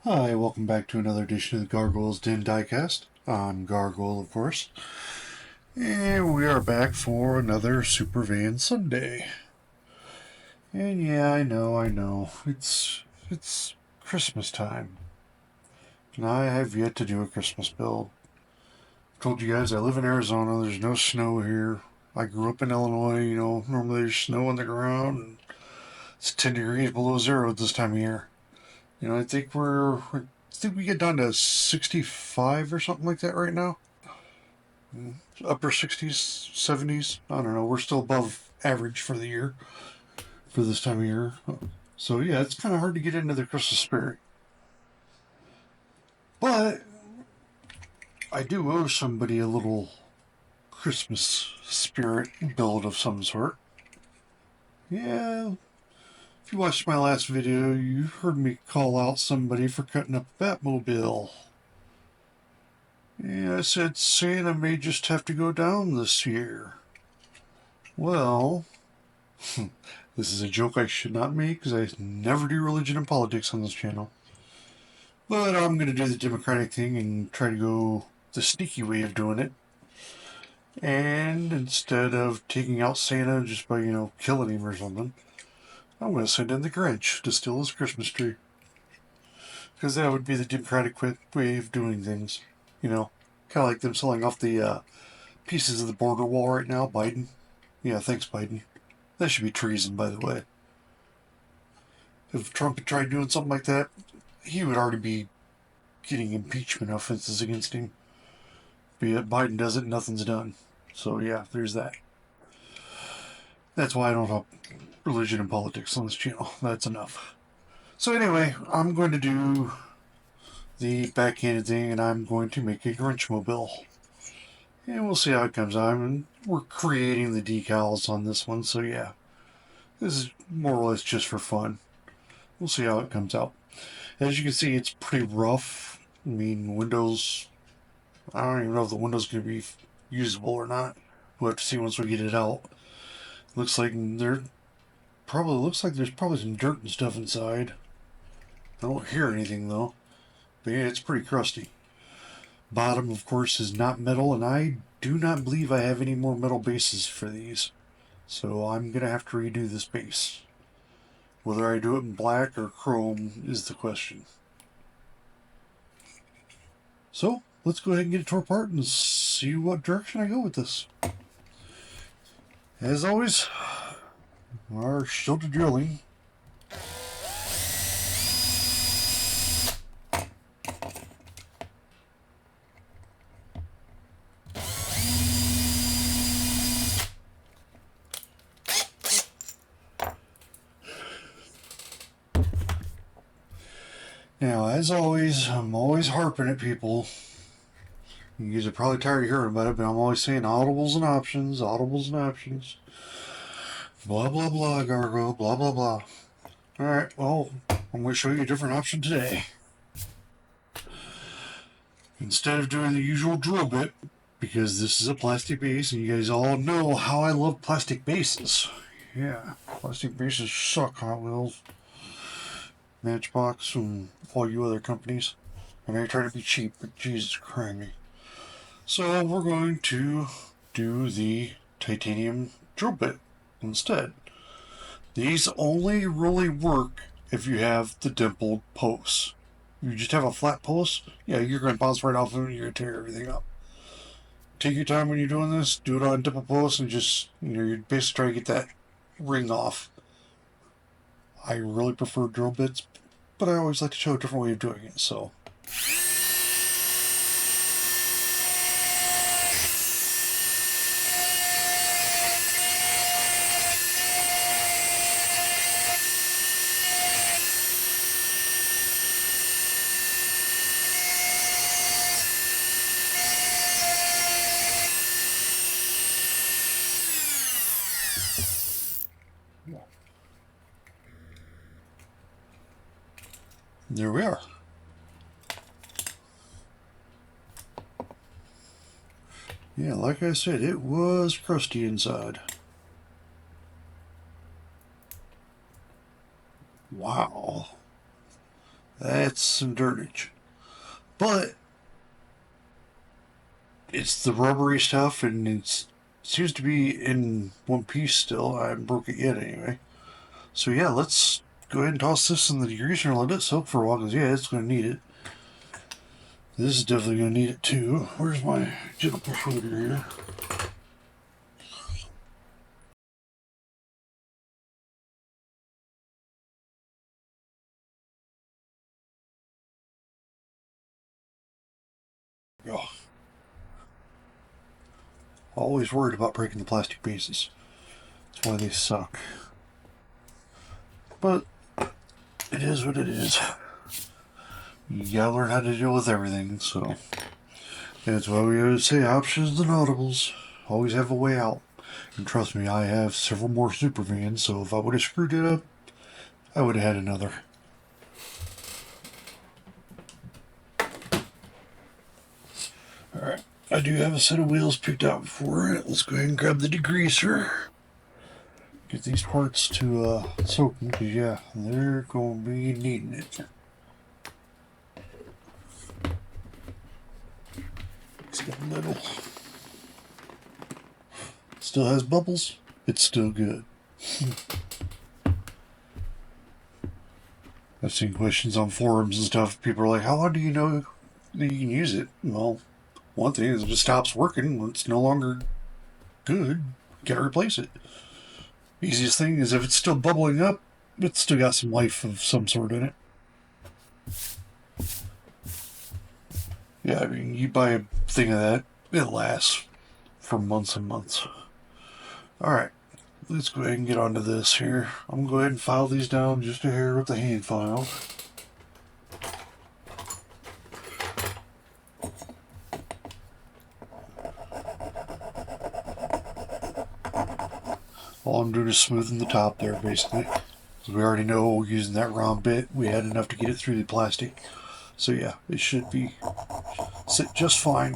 Hi, welcome back to another edition of the Gargoyles Den Diecast. I'm Gargoyle, of course. And we are back for another Super Van Sunday. And yeah, I know. It's Christmas time. And I have yet to do a Christmas build. I told you guys I live in Arizona, there's no snow here. I grew up in Illinois, normally there's snow on the ground and it's 10 degrees below zero this time of year. I think we get down to 65 or something like that right now. Upper 60s, 70s. I don't know. We're still above average for the year, for this time of year. So yeah, it's kind of hard to get into the Christmas spirit. But I do owe somebody a little Christmas spirit build of some sort. Yeah, if you watched my last video, you heard me call out somebody for cutting up a Batmobile. Yeah, I said Santa may just have to go down this year. Well, this is a joke I should not make because I never do religion and politics on this channel. But I'm going to do the democratic thing and try to go the sneaky way of doing it. And instead of taking out Santa just by, killing him or something, I'm going to send in the Grinch to steal his Christmas tree. Because that would be the democratic way of doing things. Kind of like them selling off the pieces of the border wall right now, Biden. Yeah, thanks, Biden. That should be treason, by the way. If Trump had tried doing something like that, he would already be getting impeachment offenses against him. But yet Biden does it, nothing's done. So yeah, there's that. That's why I don't talk religion and politics on this channel. That's enough. So anyway, I'm going to do the backhanded thing, and I'm going to make a Grinch mobile. And we'll see how it comes out. We're creating the decals on this one, so yeah. This is more or less just for fun. We'll see how it comes out. As you can see, it's pretty rough. I mean, Windows... I don't even know if the window's going to be usable or not. We'll have to see once we get it out. Looks like there's probably some dirt and stuff inside. I don't hear anything though. But yeah, it's pretty crusty. Bottom, of course, is not metal, and I do not believe I have any more metal bases for these. So I'm going to have to redo this base. Whether I do it in black or chrome is the question. So, let's go ahead and get it tore apart and see what direction I go with this. As always, our shoulder drilling. Now, as always, I'm always harping at people. You guys are probably tired of hearing about it, but I'm always saying audibles and options, Blah, blah, blah, Gargoyle, blah, blah, blah. Alright, well, I'm going to show you a different option today. Instead of doing the usual drill bit, because this is a plastic base, and you guys all know how I love plastic bases. Yeah, plastic bases suck, Hot Wheels, Matchbox, and all you other companies. And I try to be cheap, but Jesus Christ. So we're going to do the titanium drill bit instead. These only really work if you have the dimpled posts. If you just have a flat post, yeah, you're going to bounce right off of it and you're going to tear everything up. Take your time when you're doing this. Do it on a dimpled post and just, you're basically trying to get that ring off. I really prefer drill bits, but I always like to show a different way of doing it, so... There we are. Yeah, like I said, it was crusty inside. Wow. That's some dirtage. But it's the rubbery stuff, and it seems to be in one piece still. I haven't broke it yet anyway. So yeah, let's go ahead and toss this in the degreaser and let it soak for a while, because yeah, it's going to need it. This is definitely going to need it too. Where's my gentle perforator here? Oh, always worried about breaking the plastic pieces. That's why they suck. But it is what it is. You gotta learn how to deal with everything, so that's why we always say options and audibles. Always have a way out. And trust me, I have several more super vans, so if I would have screwed it up, I would have had another. Alright, I do have a set of wheels picked out for it. Let's go ahead and grab the degreaser. Get these parts to soak them, because yeah, they're going to be needing it. It's got a little. Still has bubbles. It's still good. I've seen questions on forums and stuff. People are like, how long do you know that you can use it? Well, one thing is if it stops working, when it's no longer good, you gotta replace it. Easiest thing is if it's still bubbling up, it's still got some life of some sort in it. Yeah, I mean, you buy a thing of that, it lasts for months and months. Alright, let's go ahead and get onto this here. I'm going to go ahead and file these down just a hair with the hand file. All I'm doing is smoothing the top there, basically. We already know using that round bit, we had enough to get it through the plastic. So yeah, it should sit just fine.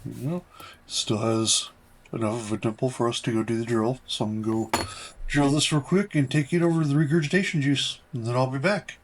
You know, still has enough of a dimple for us to go do the drill. So I'm going to go drill this real quick and take it over to the regurgitation juice, and then I'll be back.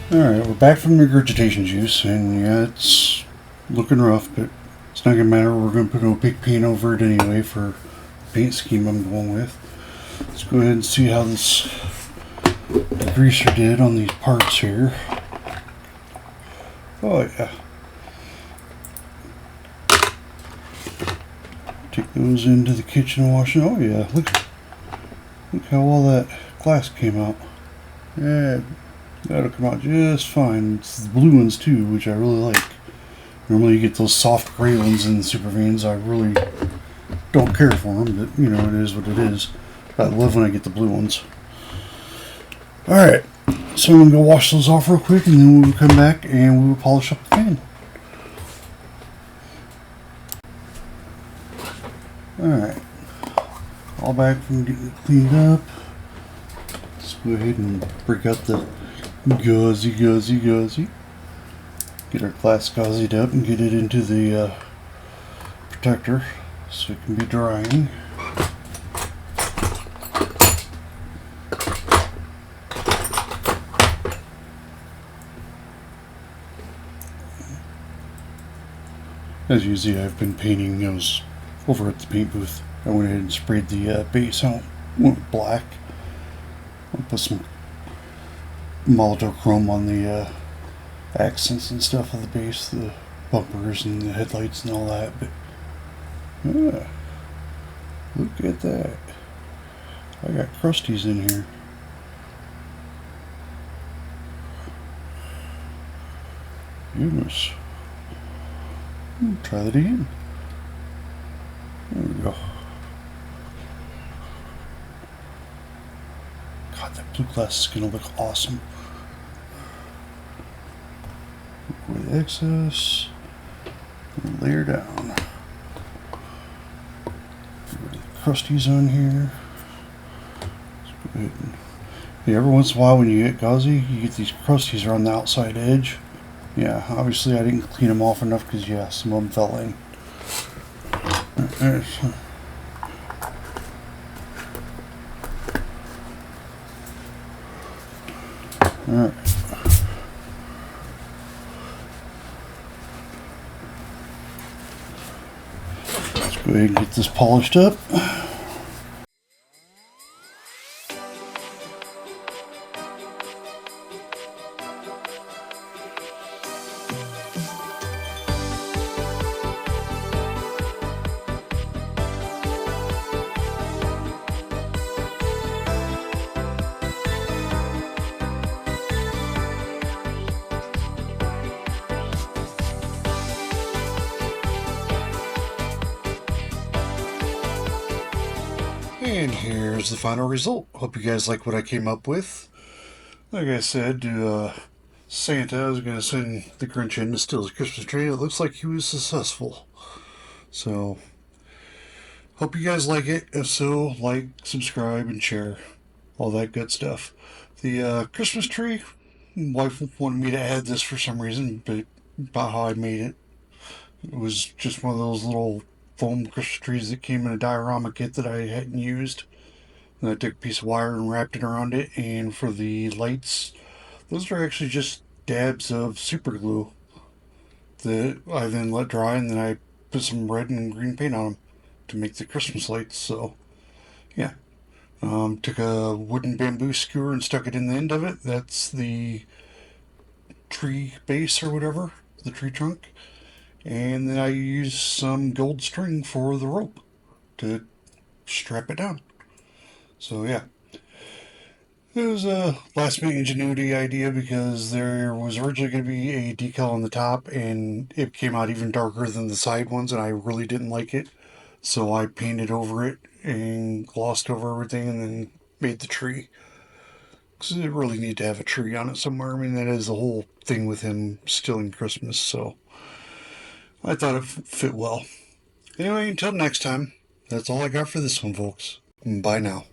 Alright, we're back from regurgitation juice, and yeah, it's looking rough, but it's not going to matter. We're going to put a big paint over it anyway for the paint scheme I'm going with. Let's go ahead and see how this degreaser did on these parts here. Oh yeah. Take those into the kitchen and wash it. Oh yeah, look how well that glass came out. Yeah. That'll come out just fine. It's the blue ones too, which I really like. Normally you get those soft gray ones in the super vans. I really don't care for them, but you know, it is what it is. I love when I get the blue ones. Alright, so I'm going to go wash those off real quick, and then we'll come back and we will polish up the fan. Alright, all back from getting it cleaned up. Let's go ahead and break out the gauzy. Get our glass gauzied up and get it into the protector so it can be drying. As you see, I've been painting those over at the paint booth. I went ahead and sprayed the base out, went black. I'll put some Molotov on the accents and stuff of the base, the bumpers and the headlights and all that. But yeah, look at that. I got crusties in here. Goodness. Try that again. There we go. God, that blue glass is going to look awesome. With excess, layer down. Get the crusties on here. Yeah, every once in a while when you get gauzy, you get these crusties around the outside edge. Yeah, obviously I didn't clean them off enough because, yeah, some of them fell in. Alright. Let's go ahead and get this polished up. And here's the final result. Hope you guys like what I came up with. Like I said, Santa was going to send the Grinch in to steal his Christmas tree. It looks like he was successful. So, hope you guys like it. If so, like, subscribe, and share. All that good stuff. The Christmas tree, wife wanted me to add this for some reason, but about how I made it. It was just one of those little foam Christmas trees that came in a diorama kit that I hadn't used. And I took a piece of wire and wrapped it around it. And for the lights, those are actually just dabs of super glue that I then let dry, and then I put some red and green paint on them to make the Christmas lights. So, yeah. Took a wooden bamboo skewer and stuck it in the end of it. That's the tree base or whatever, the tree trunk. And then I used some gold string for the rope to strap it down. So, yeah. It was a last minute ingenuity idea because there was originally going to be a decal on the top, and it came out even darker than the side ones, and I really didn't like it. So I painted over it and glossed over everything and then made the tree. Because it really needed to have a tree on it somewhere. I mean, that is the whole thing with him stealing Christmas, so I thought it fit well. Anyway, until next time, that's all I got for this one, folks. Bye now.